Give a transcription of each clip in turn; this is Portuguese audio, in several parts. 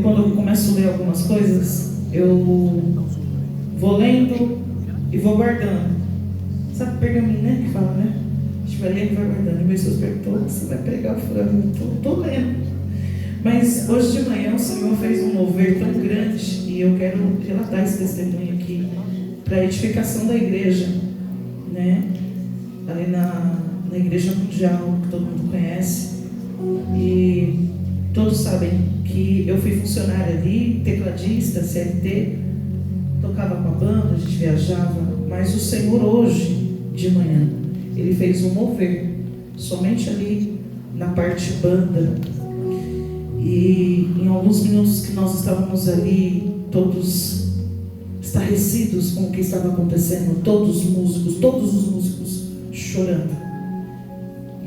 quando eu começo a ler algumas coisas, eu vou lendo e vou guardando. Sabe pergaminho, né? Que fala, né? A gente vai lendo e vai guardando. E meu esposo perguntou: você vai pregar? Eu falei: estou lendo. Mas hoje de manhã o Senhor fez um mover tão grande, e eu quero relatar esse testemunho aqui para a edificação da igreja, né? Ali na Igreja Mundial, que todo mundo conhece, e todos sabem que eu fui funcionária ali, tecladista, CLT, tocava com a banda, a gente viajava, mas o Senhor hoje de manhã, Ele fez um mover, somente ali na parte banda. E em alguns minutos que nós estávamos ali, todos estarrecidos com o que estava acontecendo, todos os músicos chorando.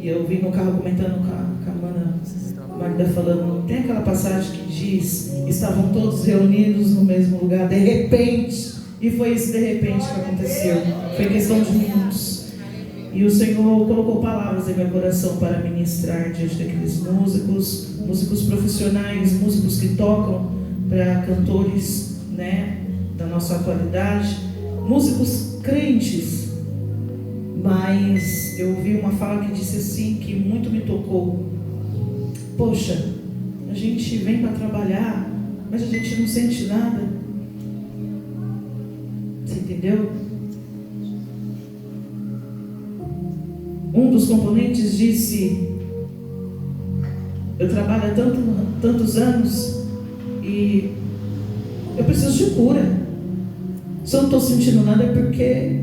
E eu vim no carro comentando com a mana Magda, falando, tem aquela passagem que diz, estavam todos reunidos no mesmo lugar, de repente, e foi esse de repente que aconteceu, foi questão de minutos. E o Senhor colocou palavras em meu coração para ministrar diante daqueles músicos profissionais, músicos que tocam para cantores, né, da nossa atualidade, músicos crentes. Mas eu ouvi uma fala que disse assim, que muito me tocou. Poxa, a gente vem para trabalhar, mas a gente não sente nada. Você entendeu? Um dos componentes disse, eu trabalho há tantos anos e eu preciso de cura. Se eu não estou sentindo nada é porque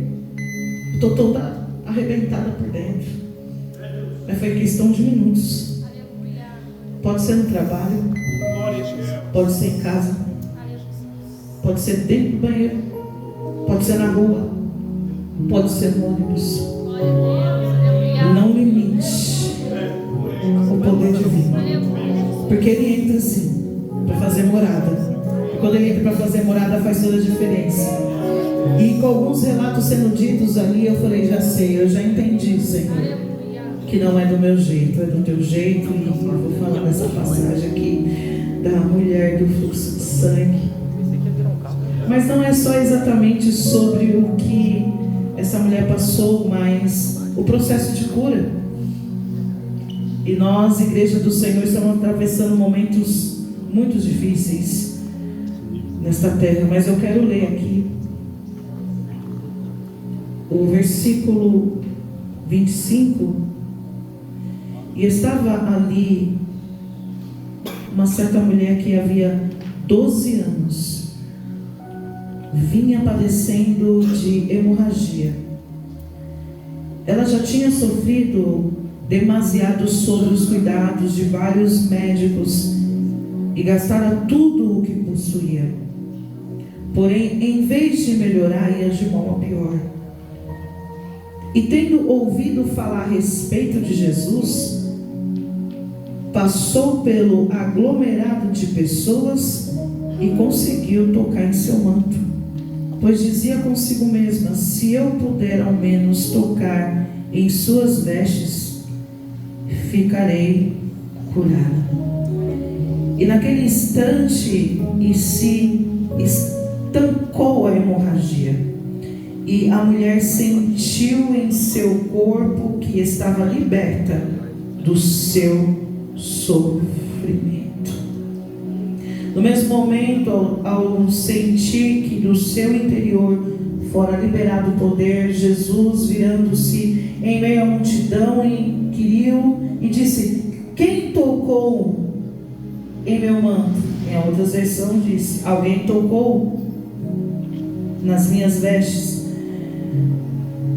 estou toda arrebentada por dentro. Mas foi questão de minutos. Pode ser no trabalho, pode ser em casa, pode ser dentro do banheiro, pode ser na rua, pode ser no ônibus. Não limite o poder divino, porque Ele entra assim para fazer morada. E quando Ele entra para fazer morada, faz toda a diferença. E com alguns relatos sendo ditos ali, eu falei, já sei, eu já entendi, Senhor, que não é do meu jeito, é do teu jeito. E eu vou falar dessa passagem aqui da mulher do fluxo de sangue. Mas não é só exatamente sobre o que essa mulher passou, mas o processo de cura. E nós, Igreja do Senhor, estamos atravessando momentos muito difíceis nesta terra. Mas eu quero ler aqui o versículo 25. E estava ali uma certa mulher que havia 12 anos vinha padecendo de hemorragia. Ela já tinha sofrido demasiado sobre os cuidados de vários médicos e gastara tudo o que possuía. Porém, em vez de melhorar, ia de mal a pior. E tendo ouvido falar a respeito de Jesus, passou pelo aglomerado de pessoas e conseguiu tocar em seu manto, pois dizia consigo mesma, se eu puder ao menos tocar em suas vestes, ficarei curada. E naquele instante se estancou a hemorragia, e a mulher sentiu em seu corpo que estava liberta do seu sofrimento. No mesmo momento, ao sentir que do seu interior fora liberado o poder, Jesus, virando-se em meio à multidão, inquiriu e disse, quem tocou em meu manto? Em outras versões diz, alguém tocou nas minhas vestes?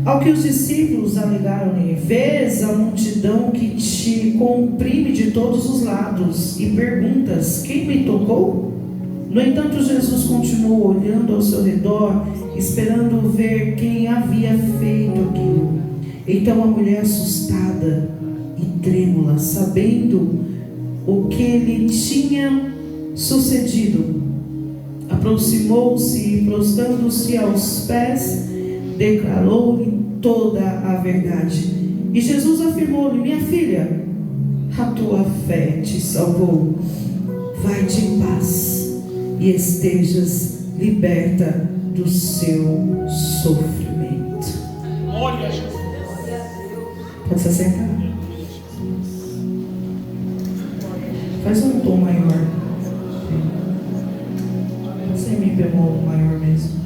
Ao que os discípulos alegaram-lhe, vês a multidão que te comprime de todos os lados e perguntas, quem me tocou? No entanto, Jesus continuou olhando ao seu redor, esperando ver quem havia feito aquilo. Então a mulher, assustada e trêmula, sabendo o que lhe tinha sucedido, aproximou-se e, prostrando-se aos pés, declarou-lhe toda a verdade. E Jesus afirmou-lhe, minha filha, a tua fé te salvou. vai-te em paz e estejas liberta do seu sofrimento. Glória, Jesus. Pode se assentar. Faz um tom maior. Sem mi bemol maior mesmo.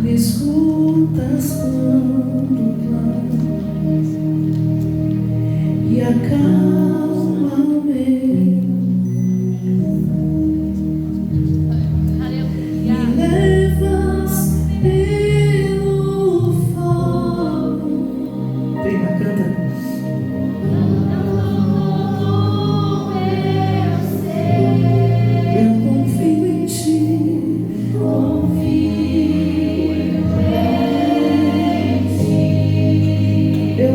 Me escutas quando clamo e acalma o meu. Me levas pelo fogo. Prima, canta. Eu confio em ti, eu confio em ti. Eu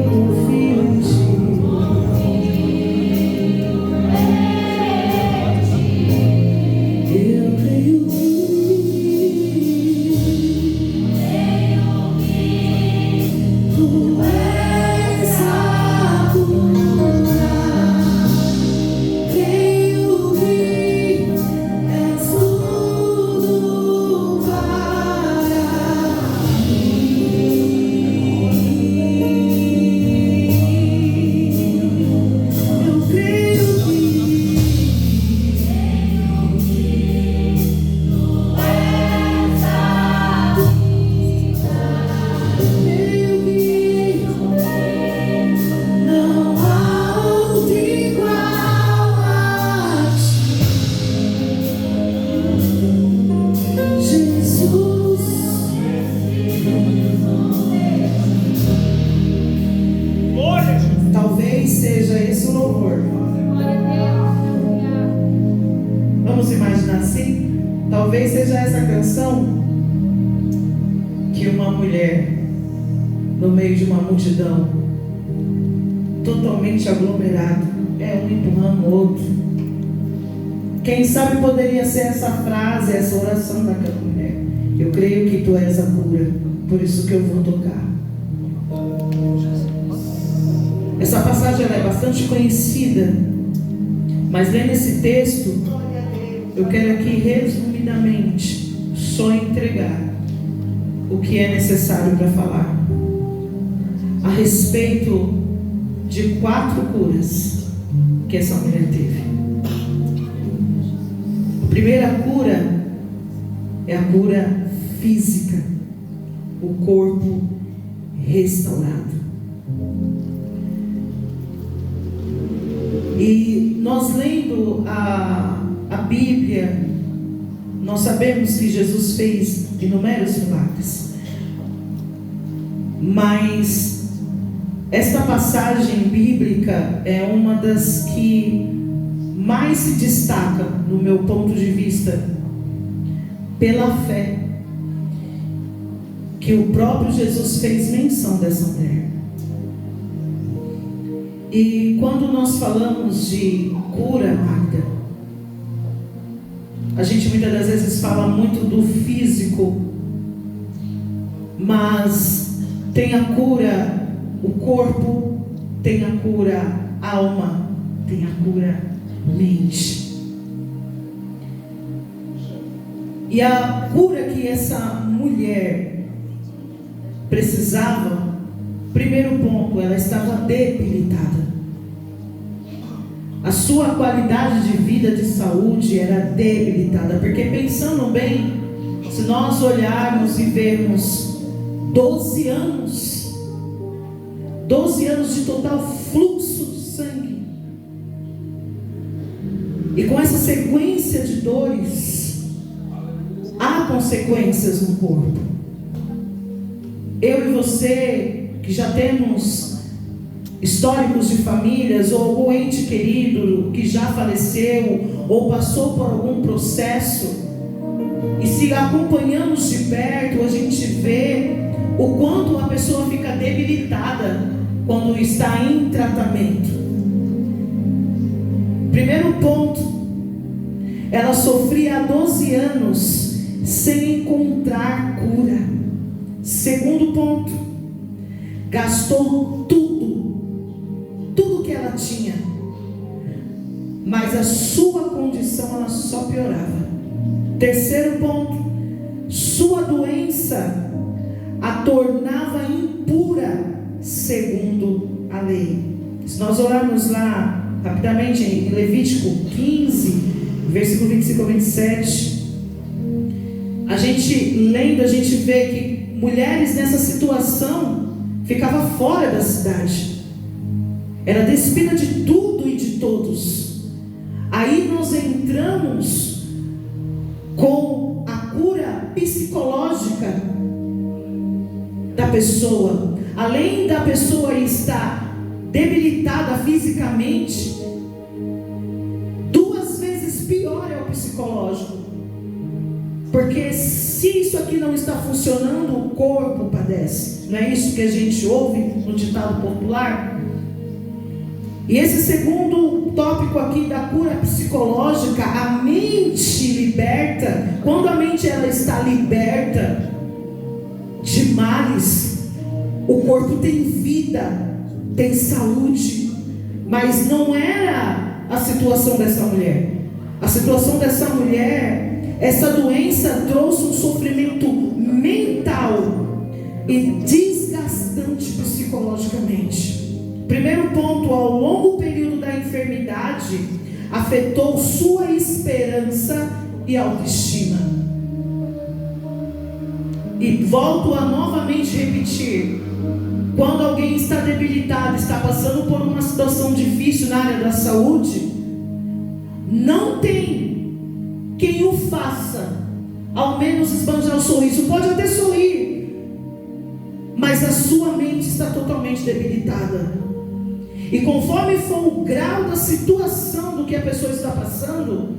creio que tu és a cura. Creio que és tudo para mim. Eu creio que não há outro igual a ti, Jesus. Glória, Jesus. Talvez seja esse o louvor. Vamos imaginar assim? Talvez seja essa canção que uma mulher, no meio de uma multidão, totalmente aglomerada, um empurrando o outro. Quem sabe poderia ser essa frase, essa oração daquela mulher. Eu creio que tu és a cura, por isso que eu vou tocar. Essa passagem ela é bastante conhecida, mas lendo esse texto, eu quero aqui resumidamente só entregar o que é necessário para falar a respeito de 4 curas que essa mulher teve. A primeira cura é a cura física, o corpo restaurado. E nós lendo a Bíblia, nós sabemos que Jesus fez inúmeros milagres, mas esta passagem bíblica é uma das que mais se destaca, no meu ponto de vista, pela fé que o próprio Jesus fez menção dessa mulher. E quando nós falamos de cura, Magda, a gente muitas das vezes fala muito do físico, mas tem a cura o corpo, tem a cura alma, tem a cura mente. E a cura que essa mulher precisava, primeiro ponto, ela estava debilitada. A sua qualidade de vida, de saúde era debilitada. Porque pensando bem, se nós olharmos e vermos 12 anos de total fluxo de sangue, e com essa sequência de dores, há consequências no corpo. Eu e você, que já temos históricos de famílias, ou algum ente querido que já faleceu, ou passou por algum processo, e se acompanhamos de perto, a gente vê o quanto a pessoa fica debilitada quando está em tratamento. Primeiro ponto, ela sofria há 12 anos sem encontrar cura. Segundo ponto, gastou tudo que ela tinha mas a sua condição ela só piorava. Terceiro ponto, sua doença a tornava impura segundo a lei. Se nós olharmos lá rapidamente em Levítico 15, versículo 25 a 27, a gente lendo, a gente vê que mulheres nessa situação ficavam fora da cidade, era despida de tudo e de todos. Aí nós entramos com a cura psicológica da pessoa. Além da pessoa estar debilitada fisicamente, 2 vezes pior é o psicológico, porque se isso aqui não está funcionando, o corpo padece. Não é isso que a gente ouve no ditado popular? E esse segundo tópico aqui da cura psicológica, a mente liberta. Quando a mente ela está liberta de males, o corpo tem vida, tem saúde. Mas não era a situação dessa mulher. A situação dessa mulher, essa doença trouxe um sofrimento mental e desgastante psicologicamente. Primeiro ponto, ao longo período da enfermidade, afetou sua esperança e autoestima. E volto a novamente repetir: quando alguém está debilitado, está passando por uma situação difícil na área da saúde, não tem quem o faça, ao menos esbanjar o sorriso. Pode até sorrir, mas a sua mente está totalmente debilitada. E conforme for o grau da situação do que a pessoa está passando,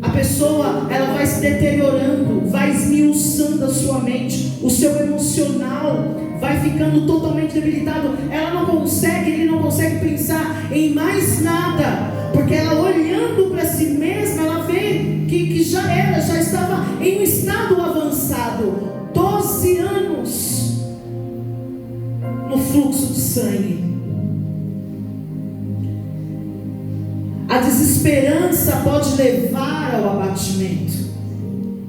a pessoa ela vai se deteriorando, vai esmiuçando a sua mente, o seu emocional vai ficando totalmente debilitado. Ele não consegue pensar em mais nada, porque ela olhando para si mesma, ela vê que já estava em um estado avançado. 12 anos no fluxo de sangue. A desesperança pode levar ao abatimento.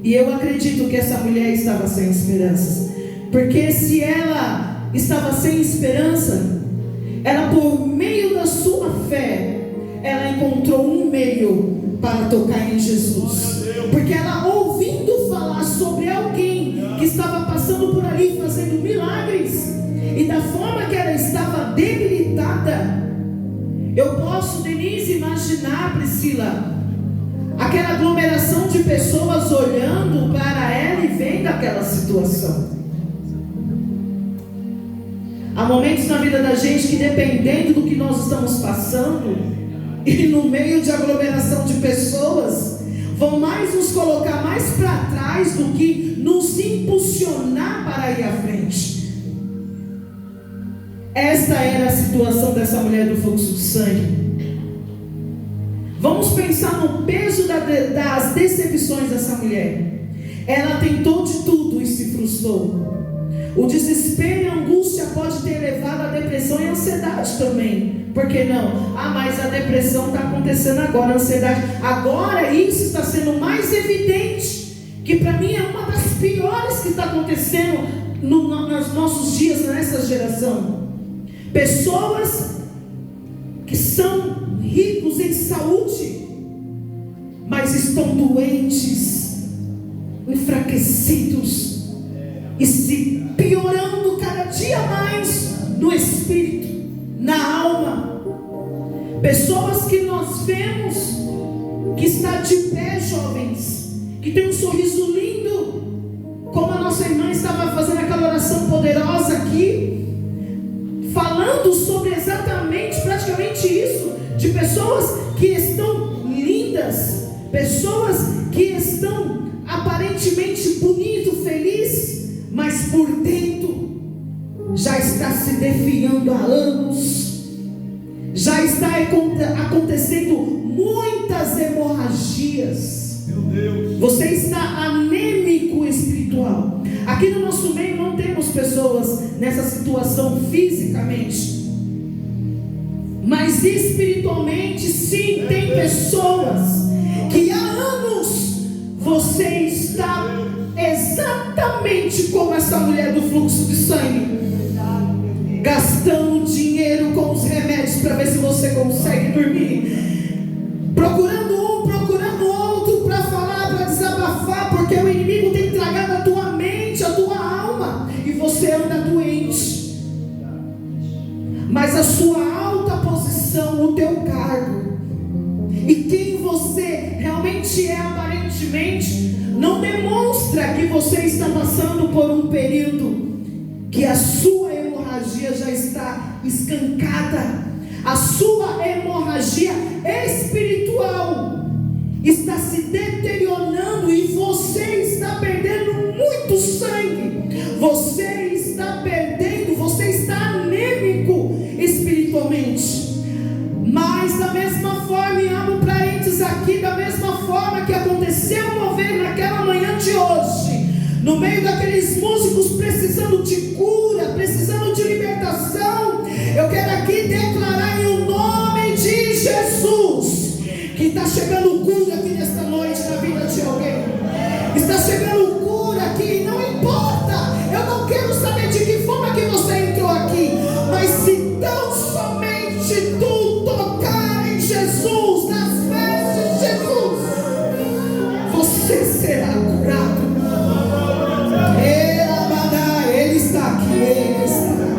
E eu acredito que essa mulher estava sem esperanças. Porque se ela estava sem esperança, ela, por meio da sua fé, ela encontrou um meio para tocar em Jesus. Porque ela, ouvindo falar sobre alguém que estava passando por ali fazendo milagres, e da forma que ela estava debilitada, eu posso, Denise, imaginar, Priscila, aquela aglomeração de pessoas olhando para ela e vendo aquela situação. Há momentos na vida da gente que, dependendo do que nós estamos passando, e no meio de aglomeração de pessoas, vão mais nos colocar mais para trás do que nos impulsionar para ir à frente. Esta era a situação dessa mulher do fluxo de sangue. Vamos pensar no peso das decepções dessa mulher. Ela tentou de tudo e se frustrou. O desespero e a angústia pode ter levado à depressão e à ansiedade também. Por que não? Mas a depressão está acontecendo agora, a ansiedade. Agora isso está sendo mais evidente. Que para mim é uma das piores que está acontecendo nos nossos dias, nessa geração. Pessoas que são ricos em saúde, mas estão doentes, enfraquecidos e se piorando cada dia mais no espírito, na alma. Pessoas que nós vemos que está de pé, jovens, que tem um sorriso lindo, como a nossa irmã estava fazendo aquela oração poderosa aqui, falando sobre exatamente, praticamente isso, de pessoas que estão lindas, pessoas que estão aparentemente bonito, feliz, mas por dentro já está se definhando há anos, já está acontecendo muitas hemorragias. Meu Deus. Você está anêmico espiritual. Aqui no nosso meio não temos pessoas nessa situação fisicamente, mas espiritualmente espiritualmente, sim, tem pessoas que há anos você está exatamente como essa mulher do fluxo de sangue, gastando dinheiro com os remédios para ver se você consegue dormir, procurando um, procurando outro para falar, para desabafar, porque o inimigo tem tragado a tua mente, a tua alma, e você anda doente. Mas a sua alta posição, o teu cargo e quem você realmente é aparentemente, não demonstra que você está passando por um período que a sua hemorragia já está escancada. A sua hemorragia espiritual está se deteriorando e você está perdendo muito sangue. Você está perdendo, você está anêmico espiritualmente. Mas da mesma forma, e abro parênteses aqui, da mesma forma que aconteceu uma vez naquela manhã de hoje, no meio daqueles músicos precisando de cura, precisando de libertação, eu quero aqui declarar em o nome de Jesus que está chegando cura aqui nesta noite na vida de alguém. Está chegando cura aqui, não importa, eu não quero saber de que forma que você entrou aqui, mas se tão somente tu tocar em Jesus, nas vestes de Jesus, você será curado. Ele está aqui, Ele está aqui.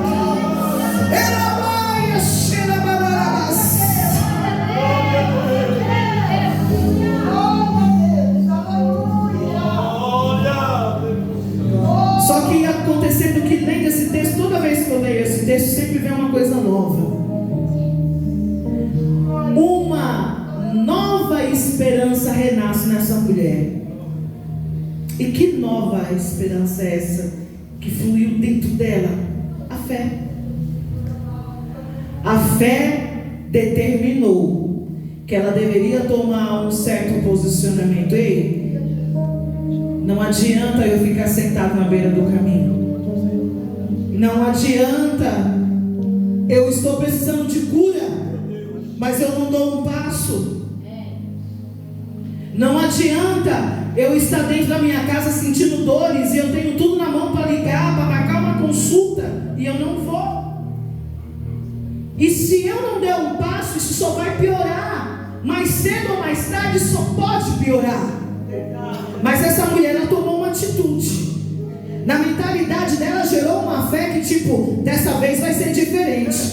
Só que acontecendo que nem desse texto, toda vez que eu leio esse texto, sempre vem uma coisa nova. Uma nova esperança renasce nessa mulher. E que nova esperança é essa que fluiu dentro dela? A fé. A fé determinou que ela deveria tomar um certo posicionamento. Ei, não adianta eu ficar sentado na beira do caminho. Não adianta, eu estou precisando de cura, mas eu não dou um passo. Não adianta eu estar dentro da minha casa sentindo dores e eu tenho tudo na mão para ligar, para marcar uma consulta e eu não vou. E se eu não der um passo, isso só vai piorar. Mais cedo ou mais tarde só pode piorar. Mas essa mulher, ela tomou uma atitude. Na mentalidade dela gerou uma fé que tipo, dessa vez vai ser diferente.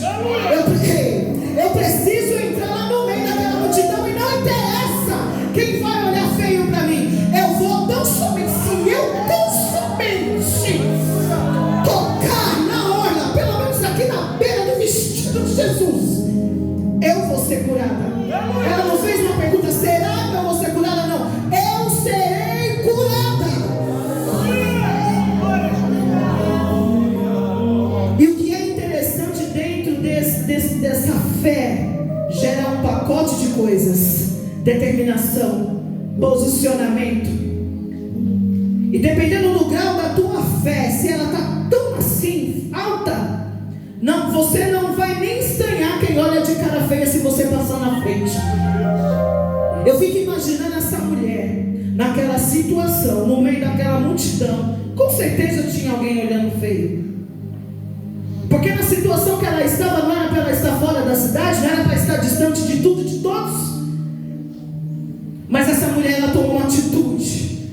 Eu preciso entrar lá no meio daquela multidão e não interessa quem vai olhar feio para mim. Eu vou tão somente, se eu tão somente tocar na orla, pelo menos aqui na beira do vestido de Jesus, eu vou ser curada. Ela não fez uma pergunta, será que eu vou ser curada? Não, eu serei curada. E o que é interessante dentro dessa fé, gera um pacote de coisas: determinação, posicionamento. E dependendo do grau da tua fé, se ela está tão assim, alta, não, você não vai nem estranhar quem olha de cara feia se você passar na frente. Eu fico imaginando essa mulher naquela situação, no meio daquela multidão. Com certeza tinha alguém olhando feio, porque na situação que ela estava, não era para ela estar fora da cidade, não era para estar distante de tudo e de todos. Mas essa mulher, ela tomou uma atitude.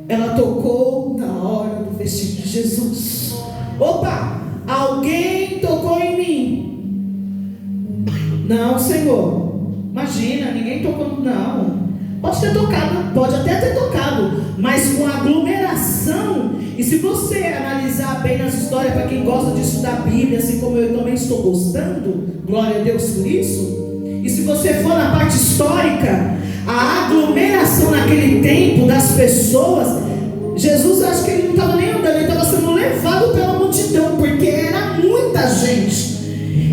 Ela tocou na hora do vestido de Jesus. Opa, alguém tocou em mim. Não, Senhor, imagina, ninguém tocou. Não, pode ter tocado, pode até ter tocado, mas com aglomeração. E se você analisar bem nas histórias, para quem gosta de estudar Bíblia, assim como eu também estou gostando, glória a Deus por isso. E se você for na parte histórica, a aglomeração naquele tempo das pessoas, Jesus, acho que ele não estava nem andando, ele estava sendo levado pela multidão, porque era muita gente.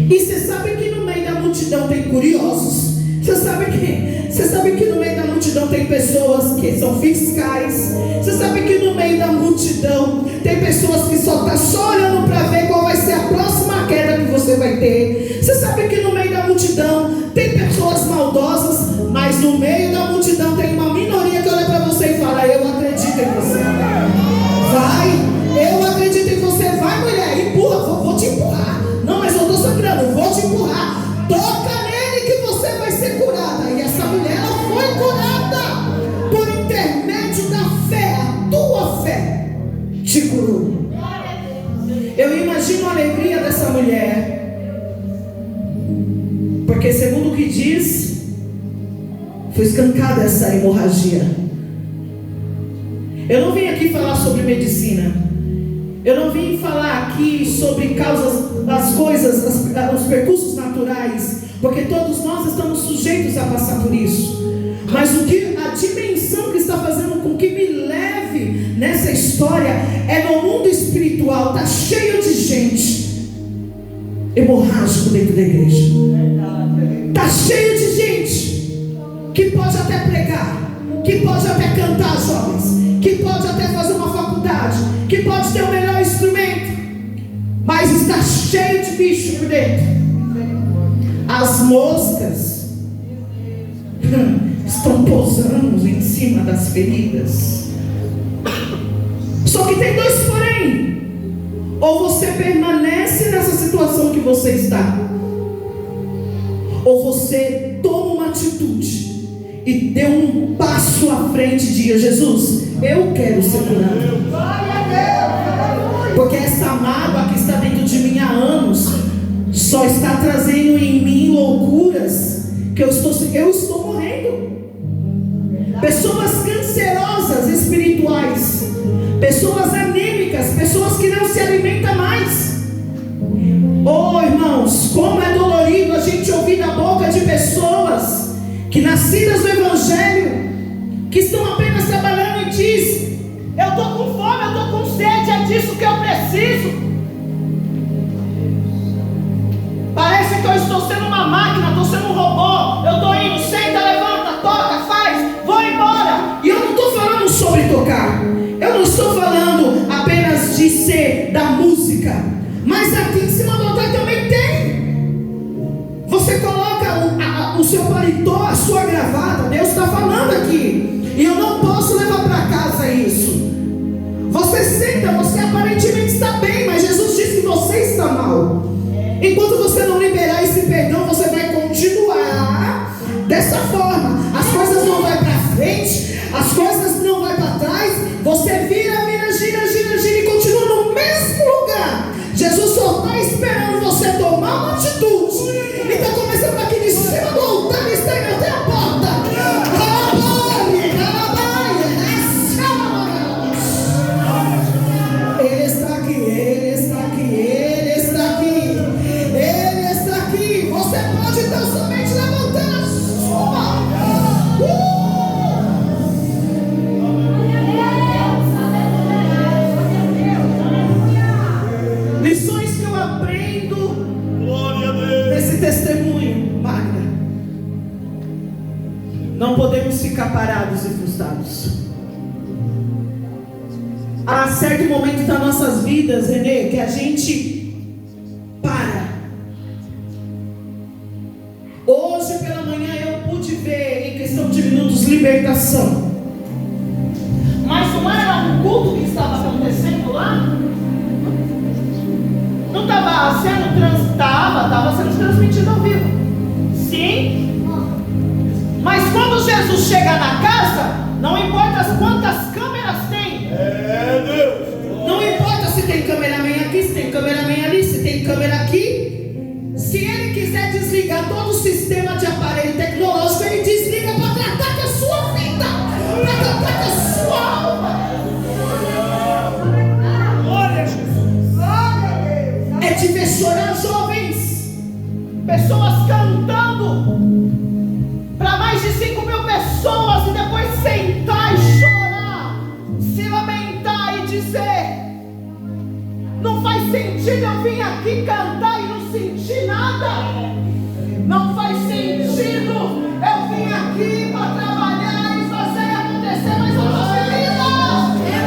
E você sabe que no meio da multidão tem curiosos. Você sabe que no meio da multidão tem pessoas que são fiscais. Você sabe que no meio da multidão tem pessoas que só estão olhando para ver qual vai ser a próxima queda que você vai ter. Você sabe que no meio da multidão multidão tem pessoas maldosas, mas no meio da multidão tem uma minoria que olha para você e fala: eu acredito em você. Vai, eu acredito em você. Vai, mulher, empurra, vou te empurrar. Não, mas eu estou sangrando, vou te empurrar. Toca nele que você vai ser curada. E essa mulher, ela foi curada por intermédio da fé. A tua fé te curou. Eu imagino a alegria dessa mulher, porque segundo o que diz, foi escancada essa hemorragia. Eu não vim aqui falar sobre medicina. Eu não vim falar aqui sobre causas, as coisas, os percursos naturais, porque todos nós estamos sujeitos a passar por isso. Mas a dimensão que está fazendo com que me leve nessa história é no mundo espiritual. Está cheio de gente hemorrágico dentro da igreja. Está cheio de gente que pode até pregar, que pode até cantar, jovens, que pode até fazer uma faculdade, que pode ter o melhor instrumento, mas está cheio de bicho por dentro. As moscas estão pousando em cima das feridas. Só que tem dois porém: ou você permanece nessa situação que você está, ou você toma uma atitude e dê um passo à frente e diga: Jesus, eu quero ser curado. Porque essa mágoa que está dentro de mim há anos só está trazendo em mim loucuras que eu estou morrendo. Pessoas cancerosas espirituais, pessoas anêmicas, pessoas que não se alimentam mais. Oh, irmãos, como é dolorido a gente ouvir da boca de pessoas que nascidas do Evangelho, que estão apenas trabalhando e diz: eu estou com fome, eu estou com sede, é disso que eu preciso. Parece que eu estou sendo uma máquina, estou sendo um robô. Eu estou indo, senta, levanta, toca, faz, vou embora. E eu não estou falando sobre tocar, eu não estou falando apenas de ser da música, mas aqui em cima do altar também tem. Você coloca o seu paletó, a sua gravata. Deus está falando aqui, e eu não posso levar para casa isso. Você senta, você aparentemente está bem, mas Jesus disse que você está mal. Enquanto você não liberar esse perdão, você vai continuar dessa forma. As coisas não vão para frente, as coisas não vão para trás. Você vira, gira e continua no mesmo lugar. Jesus só está esperando você tomar uma atitude. Ele está começando aqui de cima do altar e está indo até a porta. Ele está aqui, Ele está aqui, Ele está aqui, Ele está aqui. Você pode tão somente levantar a sua. Lições que eu aprendo nesse testemunho, Magda. Não podemos ficar parados e frustrados. Há certo momento das nossas vidas, Renê, que a gente para. Hoje pela manhã eu pude ver, em questão de minutos, libertação. Mas não era um culto que estava acontecendo lá? Não estava sendo estava sendo transmitido ao vivo. Sim. Mas quando Jesus chega na casa, não importa quantas câmeras tem. Não importa se tem cameraman aqui, se tem cameraman ali, se tem câmera aqui. Se ele quiser desligar todo o sistema de aparelho tecnológico, ele desliga para tratar com a sua vida, para tratar com a sua alma. Glória a Jesus. É de ver chorar jovens, pessoas cantando para mais de 5.000 pessoas, e depois sentar e chorar, se lamentar e dizer: não faz sentido eu vim aqui cantar e não sentir nada. Não faz sentido eu vim aqui para trabalhar e fazer acontecer, mas eu estou feliz.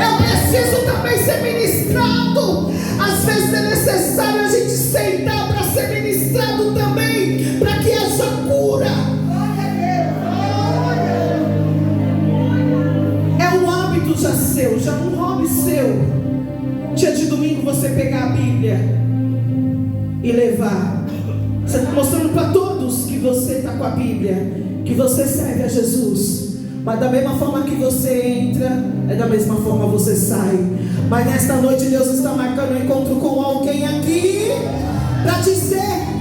Eu preciso também ser ministrado. Às vezes é necessário a gente sentar para ser ministrado também, para que as com a Bíblia que você serve a Jesus, mas da mesma forma que você entra, é da mesma forma você sai. Mas nesta noite Deus está marcando um encontro com alguém aqui para dizer: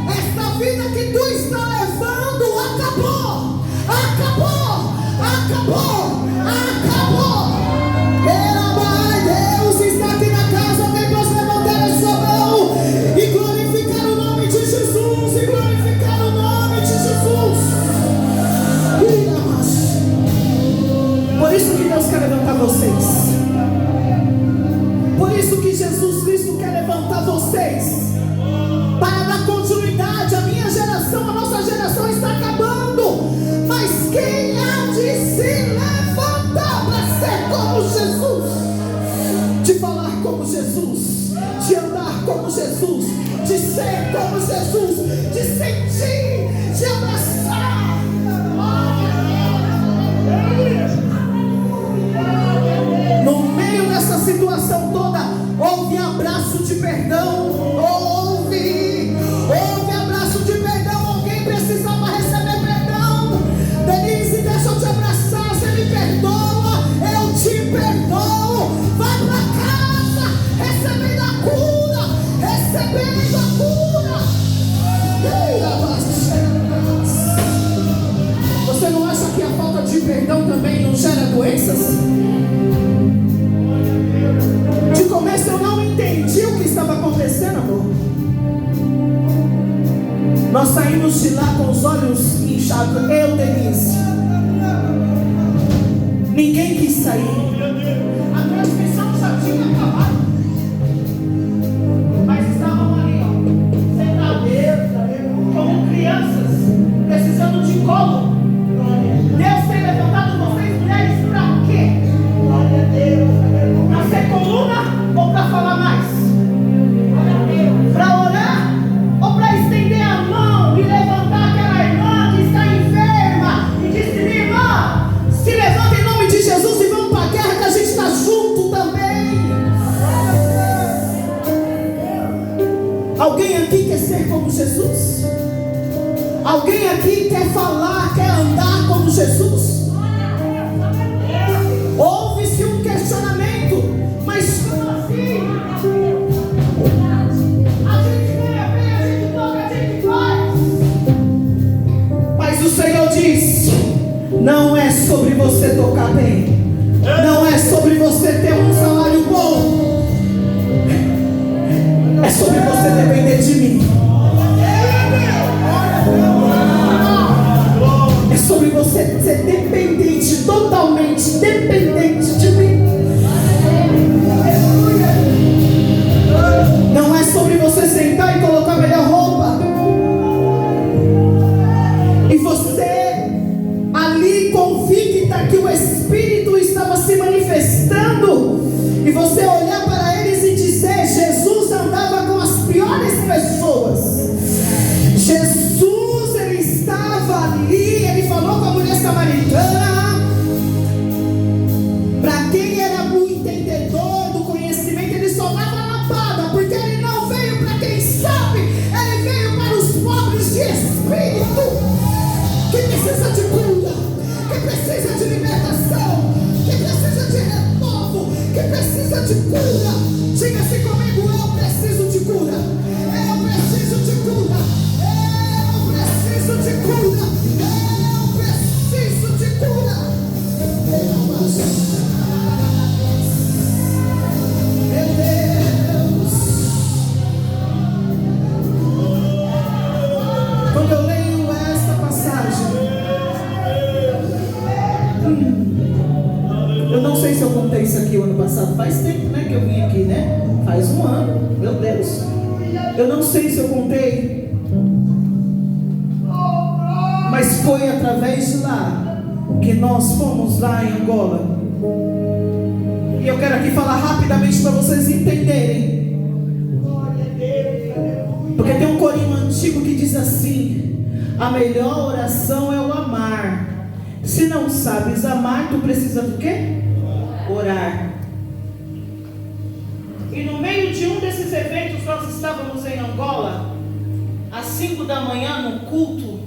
esta vida que tu está levando acabou, acabou, acabou, acabou. Deus está aqui na casa. Alguém pode levantar a sua mão e glorificar o nome de Jesus, e glorificar o nome de Jesus. Por isso que Deus quer levantar vocês. Por isso que Jesus Cristo quer levantar vocês, para dar continuidade. A minha geração, a nossa geração está acabando, mas quem há de se levantar para ser como Jesus, de falar como Jesus, de andar como Jesus, de ser como Jesus, de sentir, de abraçar. No meio dessa situação toda, houve abraço de perdão. Houve abraço de perdão. Alguém precisava receber perdão. Denise, deixa eu te abraçar. Você me perdoa, eu te perdoo. Vai para casa recebendo a cura, recebendo a cura. Você não acha que a falta de perdão também não gera doenças? De começo eu não entendi o que estava acontecendo, amor. Nós saímos de lá com os olhos inchados. Eu, Denise. Ninguém quis sair. A transmissão já tinha acabado. Mas estavam ali, ó, sentados, como crianças, precisando de colo. Deus tem levantado vocês, mulheres, para quê? Glória a Deus. Para ser coluna ou para falar mais? Para orar ou para estender a mão e levantar aquela irmã que está enferma e dizer: minha irmã, se levanta em nome de Jesus e vamos para a guerra, que a gente está junto também. Alguém aqui quer ser como Jesus? Alguém aqui quer falar, quer andar como Jesus? Houve-se um questionamento, mas como assim? A gente vem, a gente toca, a gente faz. Mas o Senhor diz: não é sobre você tocar bem, não é sobre você ter um salário bom, é sobre você depender de mim. É sobre você ser dependente, totalmente dependente de mim. Não é sobre você sentar e colocar a melhor roupa e você ali convicta que o Espírito estava se manifestando e você olhar para eles e dizer: Jesus andava com as piores pessoas. Jesus, ele estava ali, ele falou com a mulher samaritana. Para quem era muito entendedor do conhecimento, ele só dava lapada, porque ele não veio para quem sabe, ele veio para os pobres de espírito, que precisa de cura, que precisa de libertação, que precisa de renovo, que precisa de cura. Diga-se comigo: eu preciso de cura, eu preciso de cura, eu preciso de cura, eu preciso de cura. Meu Deus, quando eu leio esta passagem, eu não sei se eu contei isso aqui o ano passado. Faz tempo, né, que eu vim aqui, né? Faz um ano, meu Deus. Eu não sei se eu contei, mas foi através de lá que nós fomos lá em Angola. E eu quero aqui falar rapidamente para vocês entenderem, porque tem um corinho antigo que diz assim: a melhor oração é o amar. Se não sabes amar, tu precisa do quê? Orar. E no meio de um desses eventos, nós estávamos em Angola, às 5 da manhã, no culto.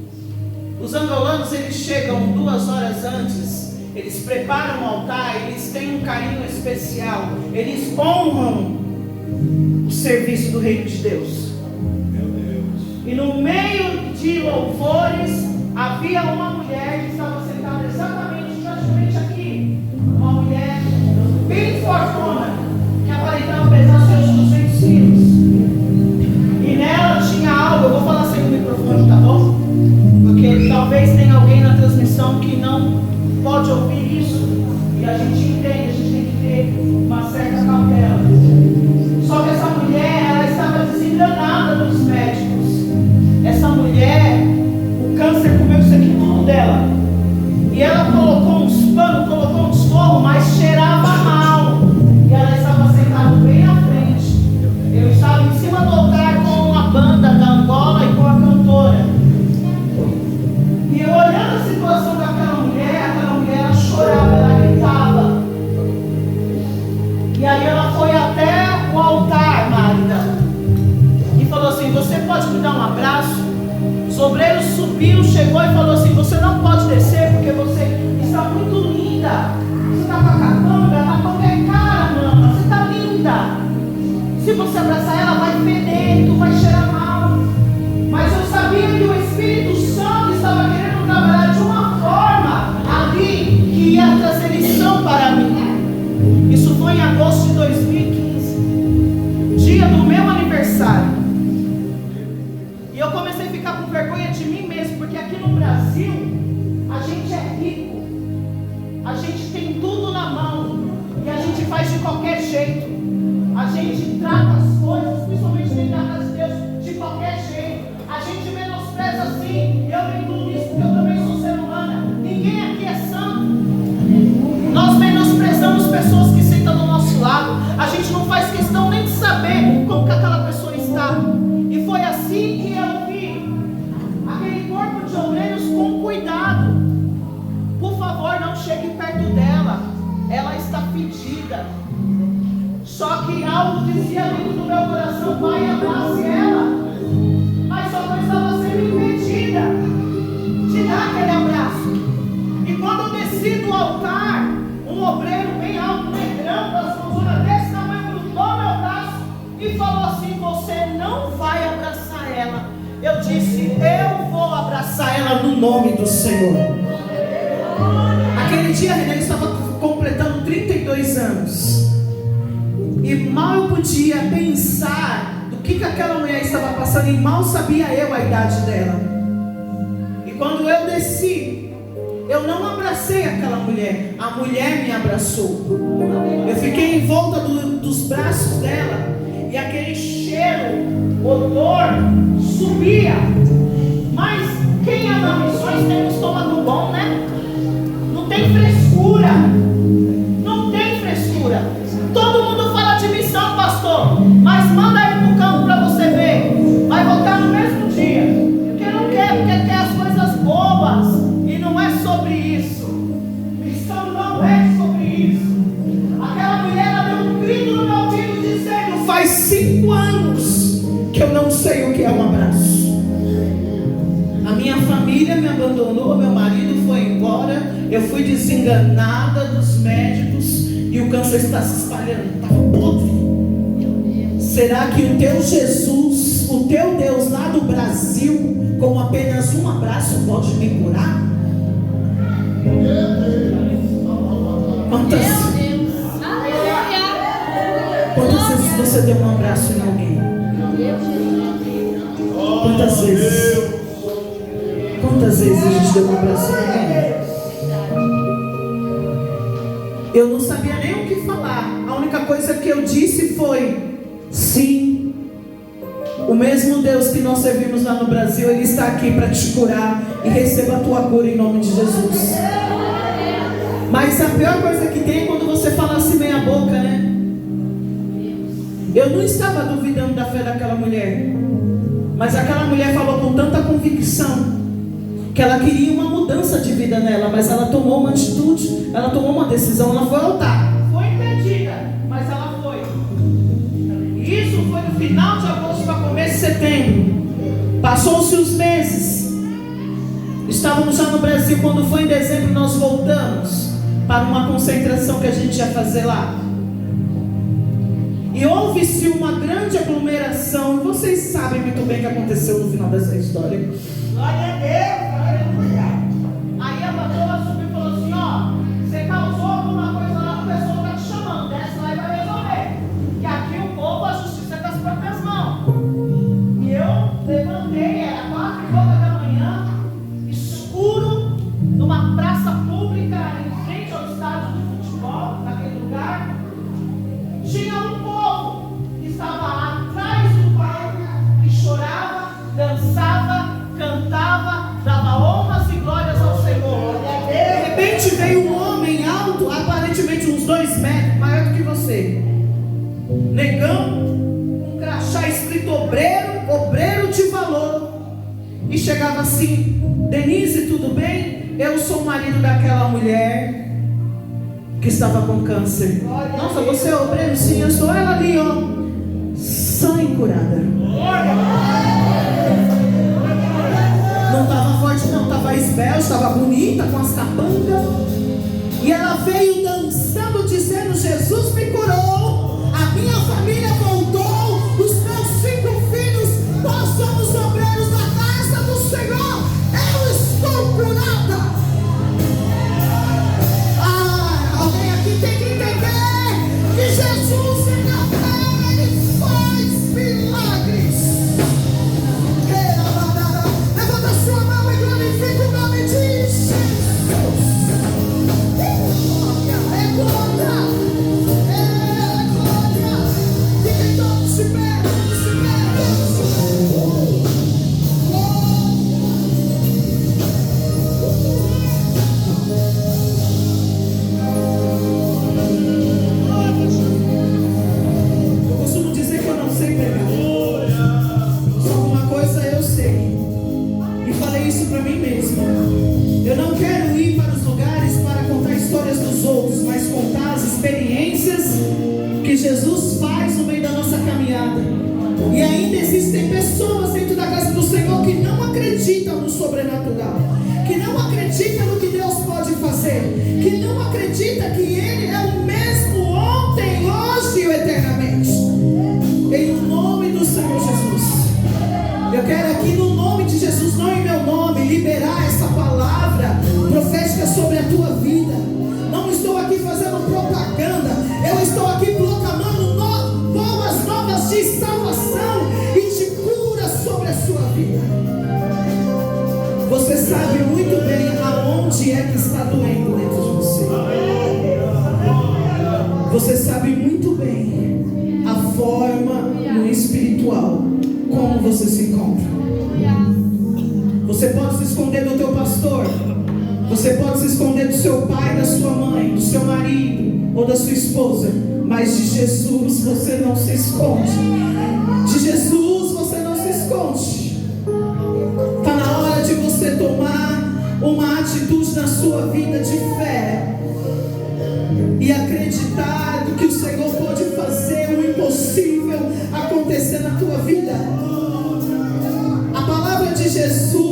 Os angolanos, eles chegam 2 horas antes, eles preparam o altar, eles têm um carinho especial, eles honram o serviço do reino de Deus. Meu Deus. E no meio de louvores, havia uma mulher que estava sentada exatamente, praticamente aqui. Uma mulher bem fortuna, que aparentava pesar seus 200 quilos. E nela tinha algo, eu vou falar sem o microfone, tá bom? Porque talvez tenha alguém na transmissão que não pode ouvir isso. E a gente entende, a gente tem que ter uma certa cautela. Só que essa mulher, ela estava desenganada dos médicos. Essa mulher, o câncer comeu isso aqui tudo dela. E ela colocou uns panos, colocou uns forros, mas cheirava mal. E ela estava sentada bem à frente. Eu estava em cima do altar com a banda da Angola e com a cantora. E eu olhando a situação daquela mulher, ela chorava, ela gritava. E aí ela foi até o altar, Magda, e falou assim: você pode me dar um abraço? Os obreiros subiram, chegou e falou assim: você não pode descer porque você está muito linda. Você está com a capanga na qualquer cara, mama. Você está linda. Se você abraçar ela, vai feder, tu vai cheirar mal. Mas eu sabia que o Espírito Santo estava querendo trabalhar de uma forma ali que ia trazer lição para mim. Isso foi em agosto de 2015, dia do meu aniversário. E eu comecei a ficar com vergonha de mim mesmo, porque aqui no Brasil a gente é rico, a gente tem tudo na mão e a gente faz de qualquer jeito. A gente trata as coisas, principalmente dentro da casa de Deus, de qualquer jeito. A gente menospreza assim. Eu me incluo nisso porque eu também sou ser humana. Ninguém aqui é santo. Nós menosprezamos pessoas que sentam do nosso lado. A gente não faz questão nem de saber como que aquela pessoa está. E foi assim que eu vi aquele corpo de obreiros com cuidado. Por favor, não chegue perto dela. Ela está fedida. Só que algo dizia dentro do meu coração: vai, abrace ela. Mas só que eu estava sendo impedida de dar aquele abraço. E quando eu desci do altar, um obreiro bem alto, negrão, das mãozuras desse tamanho, grudou meu braço e falou assim: você não vai abraçar ela. Eu disse: eu vou abraçar ela no nome do Senhor. Aquele dia René estava completando 32 anos. E mal eu podia pensar do que aquela mulher estava passando, e mal sabia eu a idade dela. E quando eu desci, eu não abracei aquela mulher, a mulher me abraçou. Eu fiquei em volta dos braços dela, e aquele cheiro, odor, subia. Mas quem anda missões tem um estômago bom, né? Não tem frescura. Não tem frescura. Todo mundo fala de missão, pastor, mas manda ele pro campo para você ver. Vai voltar no mesmo dia. Porque não quer, porque quer as coisas boas. E não é sobre isso. Missão não é sobre isso. Aquela mulher, ela deu um grito no meu ouvido dizendo: faz 5 anos que eu não sei o que é um abraço. A minha família me abandonou, meu marido foi embora, eu fui desenganada dos médicos e o câncer está se espalhando, estava podre. Será que o teu Jesus, o teu Deus lá do Brasil, com apenas um abraço pode me curar? Quantas vezes você deu um abraço em alguém? Quantas vezes? Quantas vezes a gente deu um abraço em alguém? Eu não sabia nem o que falar. A única coisa que eu disse foi: sim, o mesmo Deus que nós servimos lá no Brasil, Ele está aqui para te curar. E receba a tua cura em nome de Jesus. Mas a pior coisa que tem é quando você fala assim meia boca, né? Eu não estava duvidando da fé daquela mulher, mas aquela mulher falou com tanta convicção que ela queria uma mudança de vida nela, mas ela tomou uma atitude, ela tomou uma decisão, ela foi ao altar. Foi impedida, mas ela foi. Isso foi no final de agosto para começo de setembro. Passou-se os meses. Estávamos já no Brasil. Quando foi em dezembro, nós voltamos para uma concentração que a gente ia fazer lá. E houve-se uma grande aglomeração. E vocês sabem muito bem o que aconteceu no final dessa história. Glória a Deus, aleluia. Aí a pastora subiu e falou assim: ó, você causou alguma coisa lá, a pessoa está te chamando, desce lá e vai resolver. Que aqui o povo, a justiça é das próprias mãos. E eu levantei, era 4h30, escuro, numa praça pública, em frente ao estádio de futebol, naquele lugar. Tinha um povo que estava atrás do palco, que chorava, dançava, cantava, dava honras e glórias ao Senhor. De repente veio um homem alto, aparentemente uns 2 metros, maior do que você, negão, um crachá escrito obreiro de valor, e chegava assim: Denise, tudo bem? Eu sou o marido daquela mulher que estava com câncer. Nossa, você é obreiro? Sim, eu sou. Ela ali, ó, sã e curada. Não estava forte não, estava esbelta, estava bonita, com as capangas. E ela veio dançando, dizendo: Jesus me curou, a minha família voltou, os meus 5 filhos, nós somos obreiros da casa do Senhor, eu estou curada. Alguém aqui tem que entender que Jesus, Ele faz milagres. Levanta a sua mão e glorifica o nome de Jesus. É glória. Fiquem todos de pé, Eu costumo dizer que eu não sei pregar. Só uma coisa eu sei. E falei isso para mim mesmo. Eu não quero ir para os lugares para contar histórias dos outros, mas contar as experiências que Jesus faz no meio da nossa caminhada. E ainda existem pessoas dentro da casa do Senhor que não acreditam no sobrenatural, que não acreditam no que Deus pode fazer, que não acreditam que Ele é o mesmo ontem, hoje e eternamente. Em nome do Senhor Jesus, eu quero aqui no nome de Jesus, não em meu nome, liberar essa palavra profética sobre a tua vida. Não estou aqui fazendo propaganda, eu estou aqui proclamando boas novas de salvação e de cura sobre a sua vida. Você sabe muito bem aonde é que está doendo dentro de você. Você sabe muito bem a forma no espiritual como você se encontra. Você pode se esconder do teu pastor, você pode se esconder do seu pai, da sua mãe, do seu marido ou da sua esposa, mas de Jesus você não se esconde. De Jesus você não se esconde. Está na hora de você tomar uma atitude na sua vida de fé e acreditar do que o Senhor pode fazer o impossível acontecer na tua vida. A palavra de Jesus